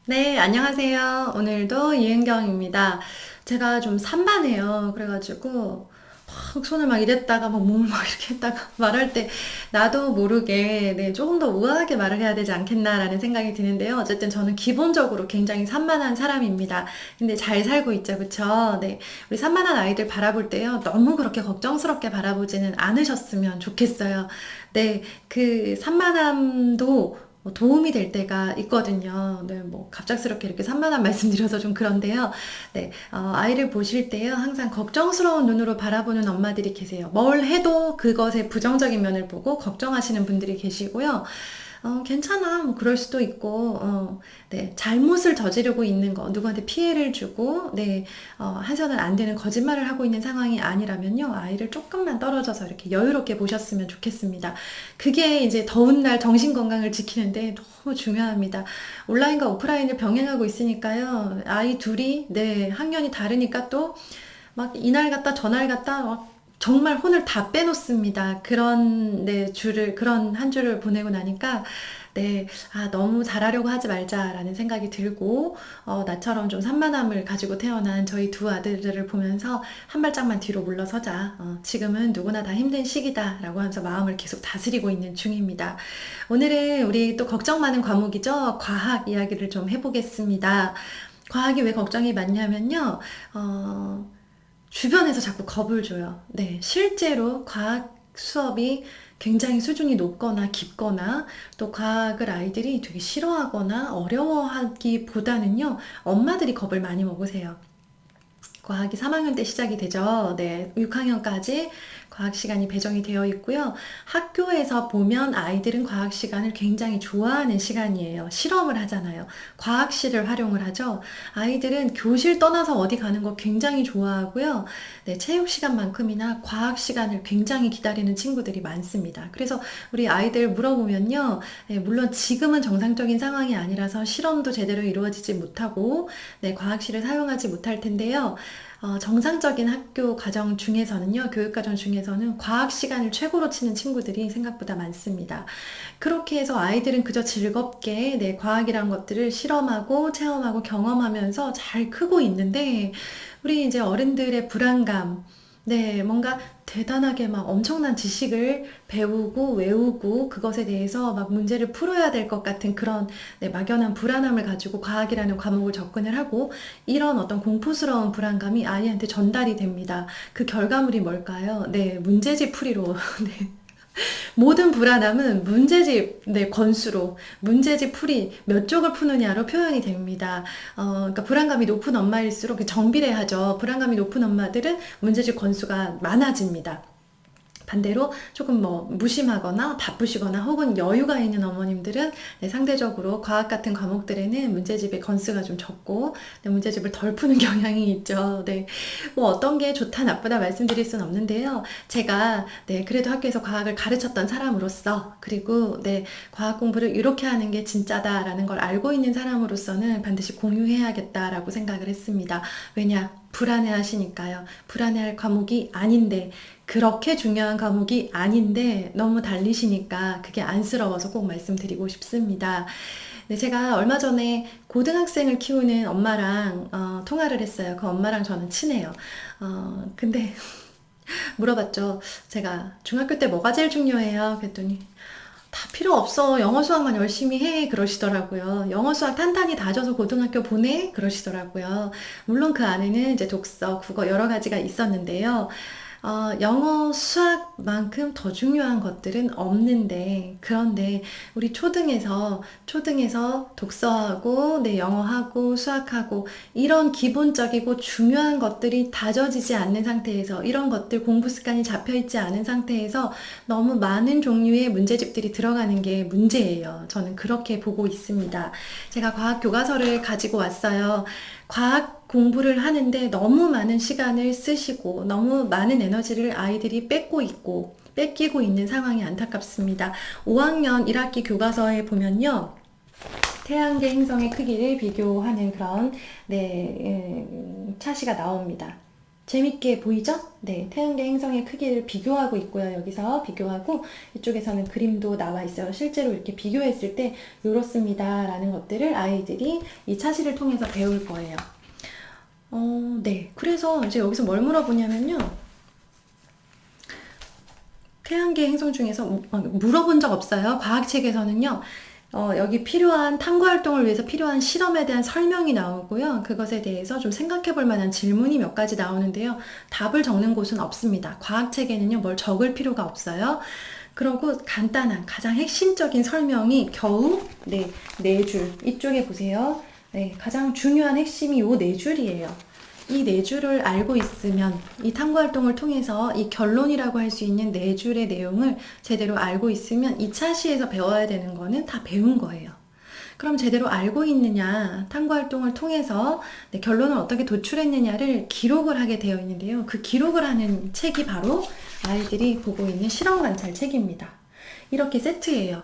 네, 안녕하세요. 오늘도 이은경입니다. 제가 좀 산만해요. 그래가지고, 막 손을 막 이랬다가 막 몸을 막 이렇게 했다가 말할 때 나도 모르게 조금 더 우아하게 말을 해야 되지 않겠나라는 생각이 드는데요. 어쨌든 저는 기본적으로 굉장히 산만한 사람입니다. 근데 잘 살고 있죠, 그쵸? 네. 우리 산만한 아이들 바라볼 때요. 너무 그렇게 걱정스럽게 바라보지는 않으셨으면 좋겠어요. 네. 그 산만함도 도움이 될 때가 있거든요. 네, 뭐 갑작스럽게 이렇게 산만한 말씀드려서 좀 그런데요. 네, 아이를 보실 때요, 항상 걱정스러운 눈으로 바라보는 엄마들이 계세요. 뭘 해도 그것의 부정적인 면을 보고 걱정하시는 분들이 계시고요. 괜찮아. 뭐, 그럴 수도 있고, 네, 잘못을 저지르고 있는 거, 누구한테 피해를 주고, 네, 해서는 안 되는 거짓말을 하고 있는 상황이 아니라면요, 아이를 조금만 떨어져서 이렇게 여유롭게 보셨으면 좋겠습니다. 그게 이제 더운 날 정신 건강을 지키는데 너무 중요합니다. 온라인과 오프라인을 병행하고 있으니까요, 아이 둘이, 네, 학년이 다르니까 또, 막 이날 갔다 저날 갔다 막 정말 혼을 다 빼놓습니다. 그런 그런 한 주를 보내고 나니까 너무 잘하려고 하지 말자라는 생각이 들고 나처럼 좀 산만함을 가지고 태어난 저희 두 아들들을 보면서 한 발짝만 뒤로 물러서자. 지금은 누구나 다 힘든 시기다라고 하면서 마음을 계속 다스리고 있는 중입니다. 오늘은 우리 또 걱정 많은 과목이죠. 과학 이야기를 좀 해보겠습니다. 과학이 왜 걱정이 많냐면요. 주변에서 자꾸 겁을 줘요. 네, 실제로 과학 수업이 굉장히 수준이 높거나 깊거나 또 과학을 아이들이 되게 싫어하거나 어려워하기보다는요, 엄마들이 겁을 많이 먹으세요. 과학이 3학년 때 시작이 되죠. 네, 6학년까지 과학 시간이 배정이 되어 있고요. 학교에서 보면 아이들은 과학 시간을 굉장히 좋아하는 시간이에요. 실험을 하잖아요. 과학실을 활용을 하죠. 아이들은 교실 떠나서 어디 가는 거 굉장히 좋아하고요. 네, 체육 시간만큼이나 과학 시간을 굉장히 기다리는 친구들이 많습니다. 그래서 우리 아이들 물어보면요. 네, 물론 지금은 정상적인 상황이 아니라서 실험도 제대로 이루어지지 못하고 네, 과학실을 사용하지 못할 텐데요. 정상적인 학교 과정 중에서는요, 교육과정 중에서는 과학 시간을 최고로 치는 친구들이 생각보다 많습니다. 그렇게 해서 아이들은 그저 즐겁게 과학이란 것들을 실험하고 체험하고 경험하면서 잘 크고 있는데, 우리 이제 어른들의 불안감, 뭔가 대단하게 막 엄청난 지식을 배우고 외우고 그것에 대해서 막 문제를 풀어야 될 것 같은 그런 막연한 불안함을 가지고 과학이라는 과목을 접근을 하고 이런 어떤 공포스러운 불안감이 아이한테 전달이 됩니다. 그 결과물이 뭘까요? 네, 문제집 풀이로. 네. 모든 불안함은 문제집 건수로 문제집 풀이 몇 쪽을 푸느냐로 표현이 됩니다. 그러니까 불안감이 높은 엄마일수록 정비례하죠. 불안감이 높은 엄마들은 문제집 건수가 많아집니다. 반대로 조금 뭐 무심하거나 바쁘시거나 혹은 여유가 있는 어머님들은 상대적으로 과학 같은 과목들에는 문제집의 건수가 좀 적고 문제집을 덜 푸는 경향이 있죠. 네. 뭐 어떤 게 좋다 나쁘다 말씀드릴 수는 없는데요. 제가 그래도 학교에서 과학을 가르쳤던 사람으로서 그리고 과학 공부를 이렇게 하는 게 진짜다라는 걸 알고 있는 사람으로서는 반드시 공유해야겠다라고 생각을 했습니다. 왜냐? 불안해 하시니까요. 불안해할 과목이 아닌데 그렇게 중요한 과목이 아닌데 너무 달리시니까 그게 안쓰러워서 꼭 말씀드리고 싶습니다. 네, 제가 얼마 전에 고등학생을 키우는 엄마랑 통화를 했어요. 그 엄마랑 저는 친해요. 근데 물어봤죠. 제가 중학교 때 뭐가 제일 중요해요? 그랬더니 다 필요 없어. 영어 수학만 열심히 해. 그러시더라고요. 영어 수학 탄탄히 다져서 고등학교 보내. 그러시더라고요. 물론 그 안에는 이제 독서, 국어 여러 가지가 있었는데요. 영어 수학만큼 더 중요한 것들은 없는데, 그런데 우리 초등에서 독서하고, 영어하고, 수학하고, 이런 기본적이고 중요한 것들이 다져지지 않는 상태에서, 이런 것들 공부 습관이 잡혀있지 않은 상태에서 너무 많은 종류의 문제집들이 들어가는 게 문제예요. 저는 그렇게 보고 있습니다. 제가 과학 교과서를 가지고 왔어요. 과학 공부를 하는데 너무 많은 시간을 쓰시고 너무 많은 에너지를 아이들이 뺏기고 있는 상황이 안타깝습니다. 5학년 1학기 교과서에 보면요. 태양계 행성의 크기를 비교하는 그런 차시가 나옵니다. 재밌게 보이죠? 네, 태양계 행성의 크기를 비교하고 있고요. 여기서 비교하고 이쪽에서는 그림도 나와 있어요. 실제로 이렇게 비교했을 때 이렇습니다 라는 것들을 아이들이 이 차시를 통해서 배울 거예요. 네. 그래서 이제 여기서 뭘 물어보냐면요. 태양계 행성 중에서 물어본 적 없어요. 과학책에서는요. 여기 필요한 탐구 활동을 위해서 필요한 실험에 대한 설명이 나오고요. 그것에 대해서 좀 생각해 볼 만한 질문이 몇 가지 나오는데요. 답을 적는 곳은 없습니다. 과학책에는요, 뭘 적을 필요가 없어요. 그리고 간단한, 가장 핵심적인 설명이 겨우 네 줄. 이쪽에 보세요. 네, 가장 중요한 핵심이 요 네 줄이에요. 이 네 줄을 알고 있으면 이 탐구 활동을 통해서 이 결론이라고 할 수 있는 네 줄의 내용을 제대로 알고 있으면 2차 시에서 배워야 되는 거는 다 배운 거예요. 그럼 제대로 알고 있느냐, 탐구 활동을 통해서 결론을 어떻게 도출했느냐를 기록을 하게 되어 있는데요. 그 기록을 하는 책이 바로 아이들이 보고 있는 실험 관찰 책입니다. 이렇게 세트예요.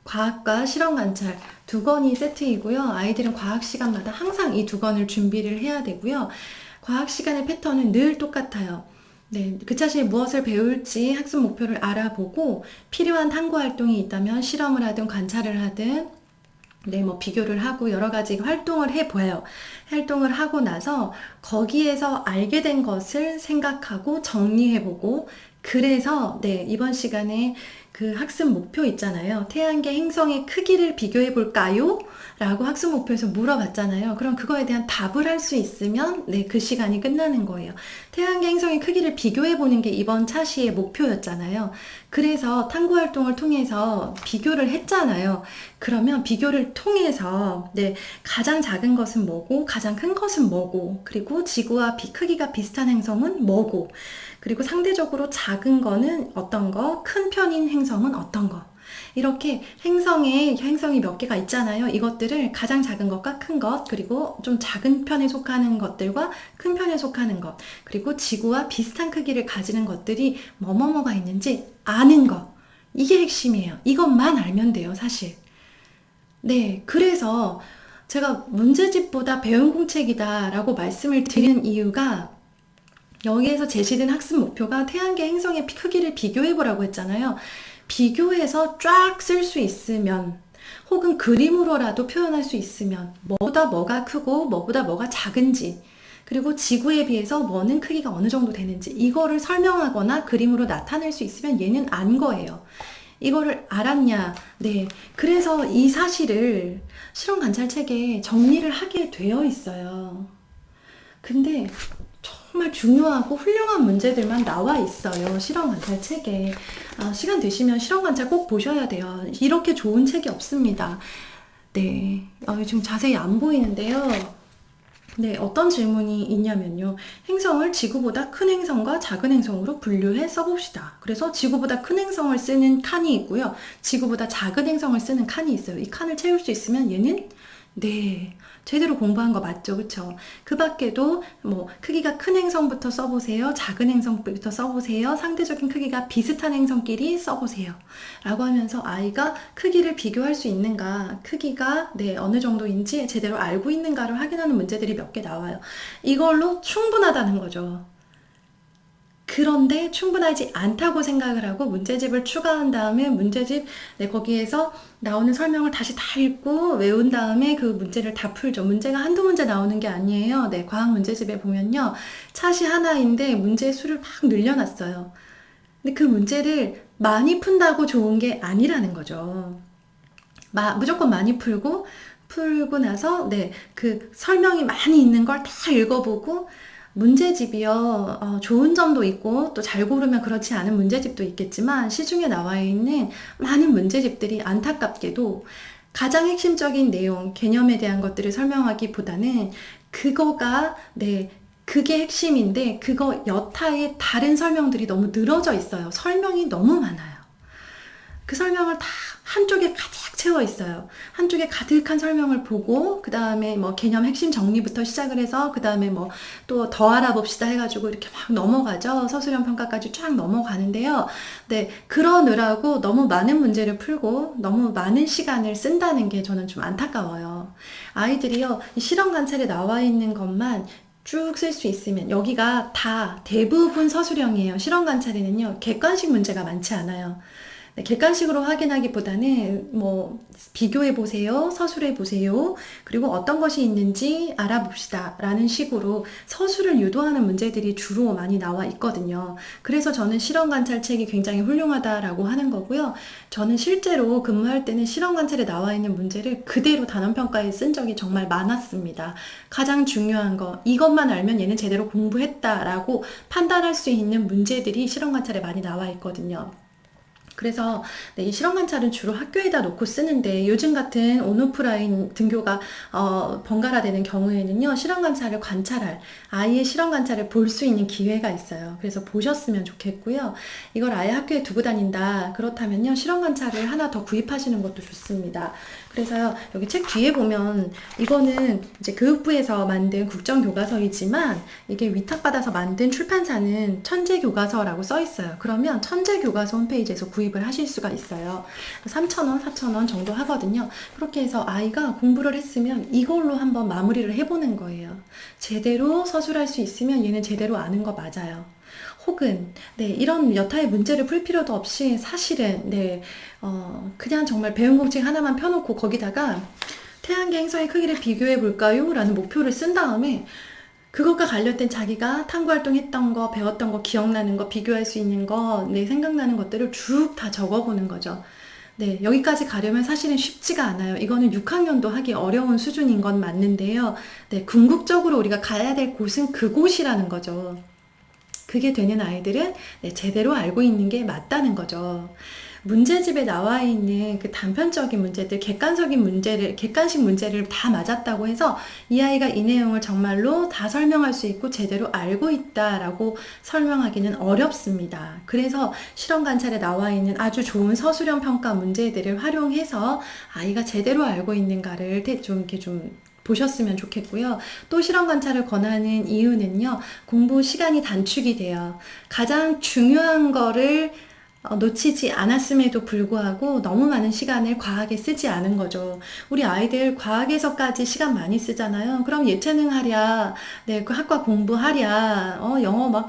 과학과 실험 관찰 두 권이 세트이고요. 아이들은 과학 시간마다 항상 이 두 권을 준비를 해야 되고요. 과학 시간의 패턴은 늘 똑같아요. 네, 그 차시에 무엇을 배울지 학습 목표를 알아보고 필요한 탐구 활동이 있다면 실험을 하든 관찰을 하든 비교를 하고 여러 가지 활동을 해봐요. 활동을 하고 나서 거기에서 알게 된 것을 생각하고 정리해보고 그래서 이번 시간에 그 학습 목표 있잖아요. 태양계 행성의 크기를 비교해 볼까요? 라고 학습 목표에서 물어봤잖아요. 그럼 그거에 대한 답을 할 수 있으면 그 시간이 끝나는 거예요. 태양계 행성의 크기를 비교해 보는 게 이번 차시의 목표였잖아요. 그래서 탐구 활동을 통해서 비교를 했잖아요. 그러면 비교를 통해서 가장 작은 것은 뭐고 가장 큰 것은 뭐고 그리고 지구와 크기가 비슷한 행성은 뭐고 그리고 상대적으로 작은 거는 어떤 거, 큰 편인 행성은 어떤 거. 이렇게 행성이 몇 개가 있잖아요. 이것들을 가장 작은 것과 큰 것, 그리고 좀 작은 편에 속하는 것들과 큰 편에 속하는 것, 그리고 지구와 비슷한 크기를 가지는 것들이 뭐가 있는지 아는 것. 이게 핵심이에요. 이것만 알면 돼요, 사실. 네, 그래서 제가 문제집보다 배운 공책이다 라고 말씀을 드리는 이유가 여기에서 제시된 학습 목표가 태양계 행성의 크기를 비교해보라고 했잖아요. 비교해서 쫙 쓸 수 있으면 혹은 그림으로라도 표현할 수 있으면 뭐보다 뭐가 크고 뭐보다 뭐가 작은지 그리고 지구에 비해서 뭐는 크기가 어느 정도 되는지 이거를 설명하거나 그림으로 나타낼 수 있으면 얘는 안 거예요. 이거를 알았냐? 네. 그래서 이 사실을 실험 관찰책에 정리를 하게 되어 있어요. 근데 정말 중요하고 훌륭한 문제들만 나와 있어요. 실험 관찰 책에. 시간 되시면 실험 관찰 꼭 보셔야 돼요. 이렇게 좋은 책이 없습니다. 네. 지금 자세히 안 보이는데요. 네, 어떤 질문이 있냐면요. 행성을 지구보다 큰 행성과 작은 행성으로 분류해 써봅시다. 그래서 지구보다 큰 행성을 쓰는 칸이 있고요. 지구보다 작은 행성을 쓰는 칸이 있어요. 이 칸을 채울 수 있으면 얘는 제대로 공부한 거 맞죠? 그쵸? 그 밖에도 크기가 큰 행성부터 써보세요. 작은 행성부터 써보세요. 상대적인 크기가 비슷한 행성끼리 써보세요. 라고 하면서 아이가 크기를 비교할 수 있는가, 크기가 어느 정도인지 제대로 알고 있는가를 확인하는 문제들이 몇 개 나와요. 이걸로 충분하다는 거죠. 그런데 충분하지 않다고 생각을 하고 문제집을 추가한 다음에 문제집 거기에서 나오는 설명을 다시 다 읽고 외운 다음에 그 문제를 다 풀죠. 문제가 한두 문제 나오는 게 아니에요. 과학 문제집에 보면요. 차시 하나인데 문제 수를 막 늘려놨어요. 근데 그 문제를 많이 푼다고 좋은 게 아니라는 거죠. 무조건 많이 풀고 나서 그 설명이 많이 있는 걸 다 읽어보고 문제집이요. 좋은 점도 있고 또 잘 고르면 그렇지 않은 문제집도 있겠지만 시중에 나와 있는 많은 문제집들이 안타깝게도 가장 핵심적인 내용, 개념에 대한 것들을 설명하기보다는 그거가 그게 핵심인데 그거 여타의 다른 설명들이 너무 늘어져 있어요. 설명이 너무 많아요. 그 설명을 다 한쪽에 가득 채워 있어요. 한쪽에 가득한 설명을 보고 그 다음에 개념 핵심 정리부터 시작을 해서 그 다음에 또 더 알아봅시다 해가지고 이렇게 막 넘어가죠. 서술형 평가까지 쫙 넘어가는데요. 그러느라고 너무 많은 문제를 풀고 너무 많은 시간을 쓴다는 게 저는 좀 안타까워요. 아이들이요, 이 실험 관찰에 나와 있는 것만 쭉 쓸 수 있으면 여기가 다 대부분 서술형이에요. 실험 관찰에는요. 객관식 문제가 많지 않아요. 네, 객관식으로 확인하기보다는 뭐 비교해 보세요, 서술해 보세요, 그리고 어떤 것이 있는지 알아봅시다 라는 식으로 서술을 유도하는 문제들이 주로 많이 나와 있거든요. 그래서 저는 실험 관찰책이 굉장히 훌륭하다라고 하는 거고요. 저는 실제로 근무할 때는 실험 관찰에 나와 있는 문제를 그대로 단원평가에 쓴 적이 정말 많았습니다. 가장 중요한 거, 이것만 알면 얘는 제대로 공부했다라고 판단할 수 있는 문제들이 실험 관찰에 많이 나와 있거든요. 그래서 네, 이 실험 관찰은 주로 학교에다 놓고 쓰는데 요즘 같은 온오프라인 등교가 번갈아되는 경우에는요, 실험 관찰을 관찰할, 아이의 실험 관찰을 볼 수 있는 기회가 있어요. 그래서 보셨으면 좋겠고요. 이걸 아예 학교에 두고 다닌다 그렇다면요, 실험 관찰을 하나 더 구입하시는 것도 좋습니다. 그래서요, 여기 책 뒤에 보면 이거는 이제 교육부에서 만든 국정교과서이지만 이게 위탁받아서 만든 출판사는 천재교과서라고 써 있어요. 그러면 천재교과서 홈페이지에서 구입을 하실 수가 있어요. 3,000원, 4,000원 정도 하거든요. 그렇게 해서 아이가 공부를 했으면 이걸로 한번 마무리를 해보는 거예요. 제대로 서술할 수 있으면 얘는 제대로 아는 거 맞아요. 혹은 네, 이런 여타의 문제를 풀 필요도 없이 사실은 네, 그냥 정말 배운 공책 하나만 펴놓고 거기다가 태양계 행성의 크기를 비교해 볼까요? 라는 목표를 쓴 다음에 그것과 관련된 자기가 탐구활동 했던 거, 배웠던 거, 기억나는 거, 비교할 수 있는 거, 네, 생각나는 것들을 쭉 다 적어보는 거죠. 네, 여기까지 가려면 사실은 쉽지가 않아요. 이거는 6학년도 하기 어려운 수준인 건 맞는데요. 네, 궁극적으로 우리가 가야 될 곳은 그곳이라는 거죠. 그게 되는 아이들은 네, 제대로 알고 있는 게 맞다는 거죠. 문제집에 나와 있는 그 단편적인 문제들, 객관식 문제를 다 맞았다고 해서 이 아이가 이 내용을 정말로 다 설명할 수 있고 제대로 알고 있다라고 설명하기는 어렵습니다. 그래서 실험 관찰에 나와 있는 아주 좋은 서술형 평가 문제들을 활용해서 아이가 제대로 알고 있는가를 좀 이렇게 좀 보셨으면 좋겠고요. 또 실험 관찰을 권하는 이유는요, 공부 시간이 단축이 돼요. 가장 중요한 거를 놓치지 않았음에도 불구하고 너무 많은 시간을 과학에 쓰지 않은 거죠. 우리 아이들 과학에서까지 시간 많이 쓰잖아요. 그럼 예체능 하랴, 네, 그 학과 공부하랴, 영어 막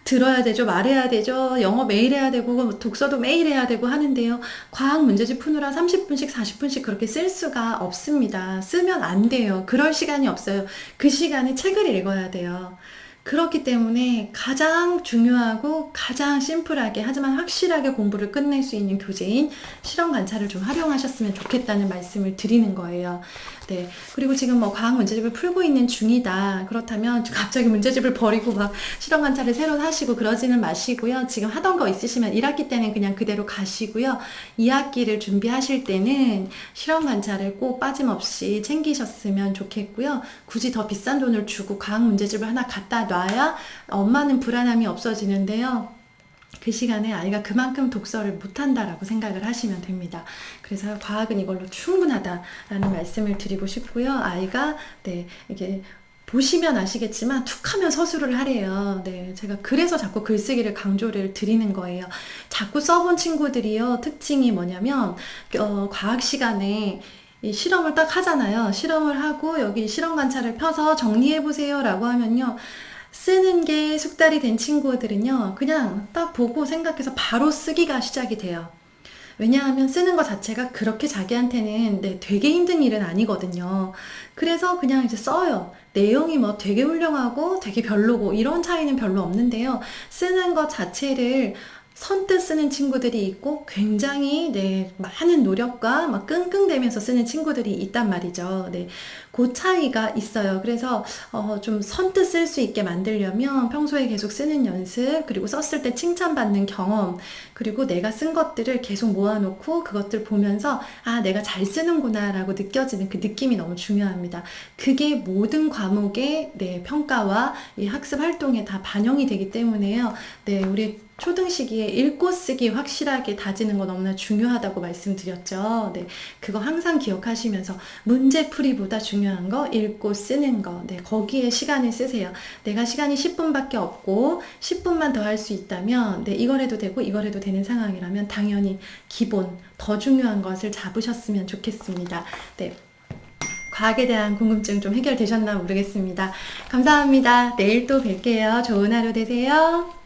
들어야 되죠, 말해야 되죠, 영어 매일 해야 되고, 독서도 매일 해야 되고 하는데요. 과학 문제집 푸느라 30분씩, 40분씩 그렇게 쓸 수가 없습니다. 쓰면 안 돼요. 그럴 시간이 없어요. 그 시간에 책을 읽어야 돼요. 그렇기 때문에 가장 중요하고 가장 심플하게 하지만 확실하게 공부를 끝낼 수 있는 교재인 실험 관찰을 좀 활용하셨으면 좋겠다는 말씀을 드리는 거예요. 네. 그리고 지금 뭐 과학 문제집을 풀고 있는 중이다. 그렇다면 갑자기 문제집을 버리고 막 실험 관찰을 새로 하시고 그러지는 마시고요. 지금 하던 거 있으시면 1학기 때는 그냥 그대로 가시고요. 2학기를 준비하실 때는 실험 관찰을 꼭 빠짐없이 챙기셨으면 좋겠고요. 굳이 더 비싼 돈을 주고 과학 문제집을 하나 갖다 놔야 엄마는 불안함이 없어지는데요. 그 시간에 아이가 그만큼 독서를 못한다라고 생각을 하시면 됩니다. 그래서 과학은 이걸로 충분하다라는 말씀을 드리고 싶고요. 아이가 네, 이게 보시면 아시겠지만 툭 하면 서술을 하래요. 네, 제가 그래서 자꾸 글쓰기를 강조를 드리는 거예요. 자꾸 써본 친구들이요, 특징이 뭐냐면 과학 시간에 이 실험을 딱 하잖아요. 실험을 하고 여기 실험 관찰을 펴서 정리해보세요 라고 하면요, 쓰는 게 숙달이 된 친구들은요, 그냥 딱 보고 생각해서 바로 쓰기가 시작이 돼요. 왜냐하면 쓰는 것 자체가 그렇게 자기한테는 네, 되게 힘든 일은 아니거든요. 그래서 그냥 이제 써요. 내용이 뭐 되게 훌륭하고 되게 별로고 이런 차이는 별로 없는데요. 쓰는 것 자체를 선뜻 쓰는 친구들이 있고 굉장히 네, 많은 노력과 막 끙끙대면서 쓰는 친구들이 있단 말이죠. 네, 그 차이가 있어요. 그래서 좀 선뜻 쓸 수 있게 만들려면 평소에 계속 쓰는 연습, 그리고 썼을 때 칭찬받는 경험, 그리고 내가 쓴 것들을 계속 모아놓고 그것들 보면서 아, 내가 잘 쓰는구나 라고 느껴지는 그 느낌이 너무 중요합니다. 그게 모든 과목의 네, 평가와 이 학습 활동에 다 반영이 되기 때문에요. 네, 우리 초등 시기에 읽고 쓰기 확실하게 다지는 거 너무나 중요하다고 말씀드렸죠. 네, 그거 항상 기억하시면서 문제풀이보다 중요한 거 읽고 쓰는 거, 네, 거기에 시간을 쓰세요. 내가 시간이 10분밖에 없고 10분만 더 할 수 있다면 네, 이걸 해도 되고 이걸 해도 되는 상황이라면 당연히 기본, 더 중요한 것을 잡으셨으면 좋겠습니다. 네. 과학에 대한 궁금증 좀 해결되셨나 모르겠습니다. 감사합니다. 내일 또 뵐게요. 좋은 하루 되세요.